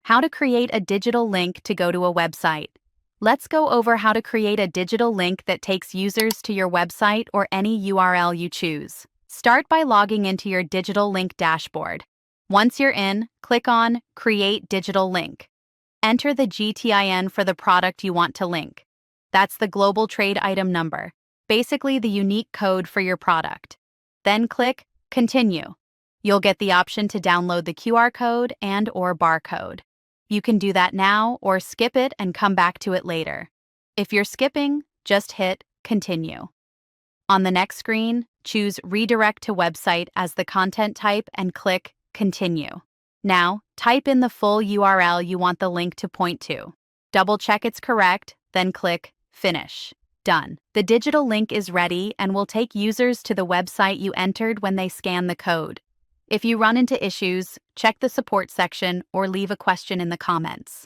How to create a digital link to go to a website. Let's go over how to create a digital link that takes users to your website or any URL you choose. Start by logging into your digital link dashboard. Once you're in, click on Create Digital Link. Enter the GTIN for the product you want to link. That's the Global Trade Item Number, basically the unique code for your product. Then click Continue. You'll get the option to download the QR code and/or barcode. You can do that now or skip it and come back to it later. If you're skipping, just hit Continue. On the next screen, choose Redirect to Website as the content type and click Continue. Now, type in the full URL you want the link to point to. Double-check it's correct, then click Finish. Done. The digital link is ready and will take users to the website you entered when they scan the code. If you run into issues, check the support section or leave a question in the comments.